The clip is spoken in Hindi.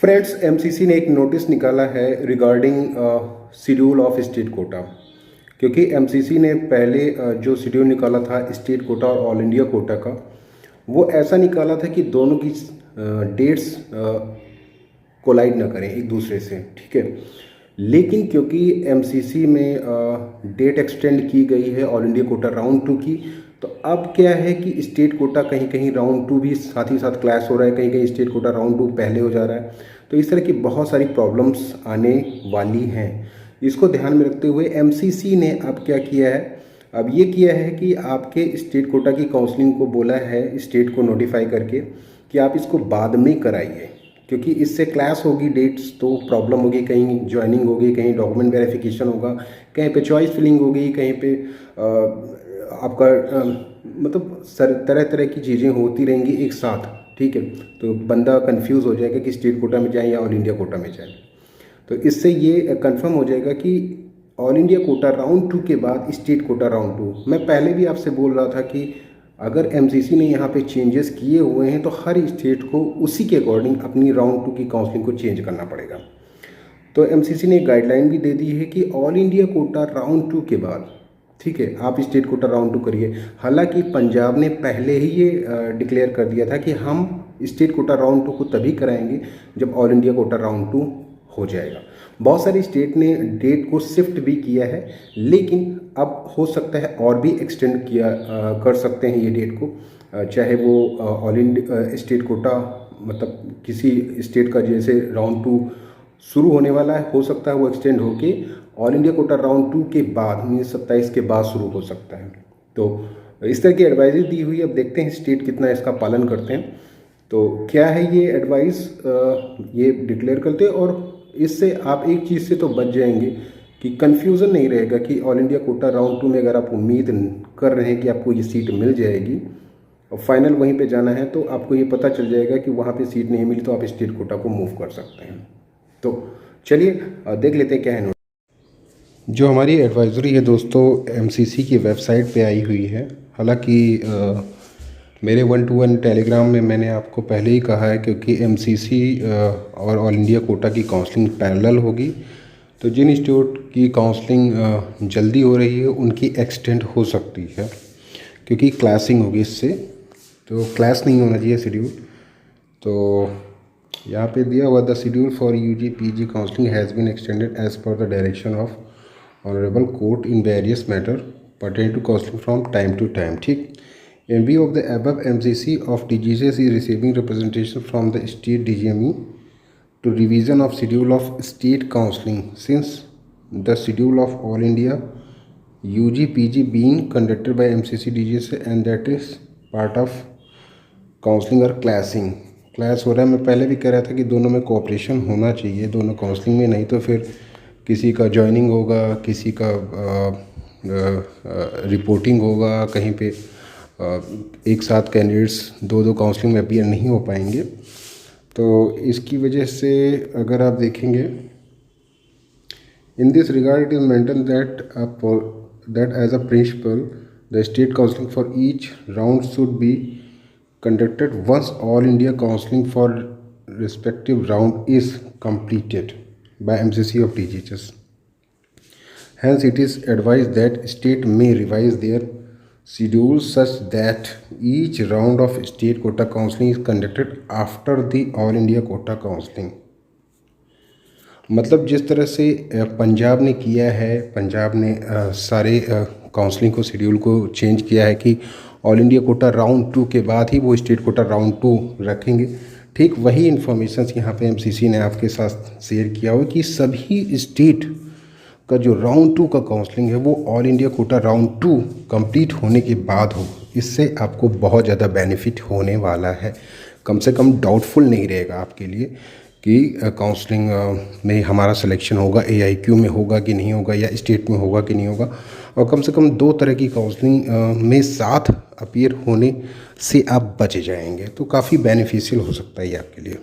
फ्रेंड्स, एमसीसी ने एक नोटिस निकाला है regarding schedule of state quota. क्योंकि एमसीसी ने पहले जो शेड्यूल निकाला था स्टेट कोटा और ऑल इंडिया कोटा का, वो ऐसा निकाला था कि दोनों की डेट्स कोलाइड ना करें एक दूसरे से, ठीक है। लेकिन क्योंकि एमसीसी में डेट एक्सटेंड की गई है ऑल इंडिया कोटा राउंड 2 की, तो अब क्या है कि स्टेट कोटा कहीं कहीं राउंड 2 भी साथ ही साथ क्लैश हो रहा है, कहीं कहीं स्टेट कोटा राउंड 2 पहले हो जा रहा है। तो इस तरह की बहुत सारी प्रॉब्लम्स आने वाली हैं। इसको ध्यान में रखते हुए एमसीसी ने अब क्या किया है, अब ये किया है कि आपके स्टेट कोटा की काउंसलिंग को बोला है स्टेट को नोटिफाई करके कि आप इसको बाद में कराइए, क्योंकि इससे क्लैश होगी डेट्स तो प्रॉब्लम होगी। कहीं ज्वाइनिंग होगी, कहीं डॉक्यूमेंट वेरिफिकेशन होगा, कहीं पे चॉइस फिलिंग होगी, कहीं पे आपका मतलब तरह तरह की चीज़ें होती रहेंगी एक साथ, ठीक है। तो बंदा कंफ्यूज हो जाएगा कि स्टेट कोटा में जाए या ऑल इंडिया कोटा में जाए। तो इससे ये कंफर्म हो जाएगा कि ऑल इंडिया कोटा राउंड 2 के बाद स्टेट कोटा राउंड 2। मैं पहले भी आपसे बोल रहा था कि अगर एमसीसी ने यहाँ पे चेंजेस किए हुए हैं तो हर स्टेट को उसी के अकॉर्डिंग अपनी राउंड 2 की काउंसलिंग को चेंज करना पड़ेगा। तो एमसीसी ने एक गाइडलाइन भी दे दी है कि ऑल इंडिया कोटा राउंड 2 के बाद, ठीक है, आप स्टेट कोटा राउंड 2 करिए। हालांकि पंजाब ने पहले ही ये डिक्लेयर कर दिया था कि हम स्टेट कोटा राउंड 2 को तभी कराएंगे जब ऑल इंडिया कोटा राउंड 2 हो जाएगा। बहुत सारी स्टेट ने डेट को शिफ्ट भी किया है, लेकिन अब हो सकता है और भी एक्सटेंड किया कर सकते हैं ये डेट को। चाहे वो ऑल इंडिया स्टेट कोटा मतलब किसी स्टेट का जैसे राउंड 2 शुरू होने वाला है, हो सकता है वो एक्सटेंड होके ऑल इंडिया कोटा राउंड 2 के बाद 1927 के बाद शुरू हो सकता है। तो इस तरह की एडवाइजरी दी हुई है। अब देखते हैं स्टेट कितना इसका पालन करते हैं। तो क्या है ये एडवाइस, ये डिक्लेयर करते हैं और इससे आप एक चीज़ से तो बच जाएंगे कि कन्फ्यूज़न नहीं रहेगा कि ऑल इंडिया कोटा राउंड 2 में अगर आप उम्मीद कर रहे हैं कि आपको ये सीट मिल जाएगी और फाइनल वहीं पे जाना है, तो आपको ये पता चल जाएगा कि वहाँ पे सीट नहीं मिली तो आप स्टेट कोटा को मूव कर सकते हैं। तो चलिए देख लेते हैं क्या है। जो हमारी एडवाइजरी है दोस्तों एमसीसी की वेबसाइट पे आई हुई है। हालांकि मेरे 1-to-1 टेलीग्राम में मैंने आपको पहले ही कहा है, क्योंकि एमसीसी और ऑल इंडिया कोटा की काउंसलिंग पैरेलल होगी, तो जिन इंस्टीट्यूट की काउंसलिंग जल्दी हो रही है उनकी एक्सटेंड हो सकती है, क्योंकि क्लासिंग होगी इससे। तो क्लास नहीं होना चाहिए शेड्यूल। तो यहाँ पे दिया हुआ the schedule for UG PG counselling has been extended as per the direction of honourable court in various matter pertain to counselling from time to time, ठीक। In view of the above, MCC of DGCS is receiving representation from the state DGME to revision of schedule of state counselling, since the schedule of all India UG PG being conducted by MCC DGCS and that is part of counselling or clashing। Clash हो रहा है। मैं पहले भी कह रहा था कि दोनों में कोऑपरेशन होना चाहिए, दोनों काउंसलिंग में, नहीं तो फिर किसी का जॉइनिंग होगा, किसी का रिपोर्टिंग होगा, कहीं पे एक साथ कैंडिडेट्स दो काउंसलिंग में अपीयर नहीं हो पाएंगे। तो इसकी वजह से अगर आप देखेंगे in this regard it is mention that as a principle the state counselling for each round should be conducted once all India counselling for respective round is completed by MCC of DGHS. Hence it is advised that state may revise their schedule such that each round of state quota counseling is conducted after the all India quota counseling। मतलब जिस तरह से पंजाब ने किया है, पंजाब ने सारे काउंसलिंग को शेड्यूल को चेंज किया है कि ऑल इंडिया कोटा राउंड 2 के बाद ही वो स्टेट कोटा राउंड 2 रखेंगे, ठीक वही इन्फॉर्मेशन यहाँ पे एमसीसी ने आपके साथ शेयर किया हुआ कि सभी स्टेट का जो राउंड 2 का काउंसलिंग है वो all India quota round 2 complete होने के बाद हो। इससे आपको बहुत ज़्यादा बेनिफिट होने वाला है। कम से कम डाउटफुल नहीं रहेगा आपके लिए कि काउंसलिंग में हमारा सिलेक्शन होगा, AIQ में होगा कि नहीं होगा, या स्टेट में होगा कि नहीं होगा। और कम से कम 2 तरह की काउंसलिंग में साथ अपीयर होने से आप बच जाएंगे। तो काफ़ी बेनिफिशियल हो सकता है ये आपके लिए।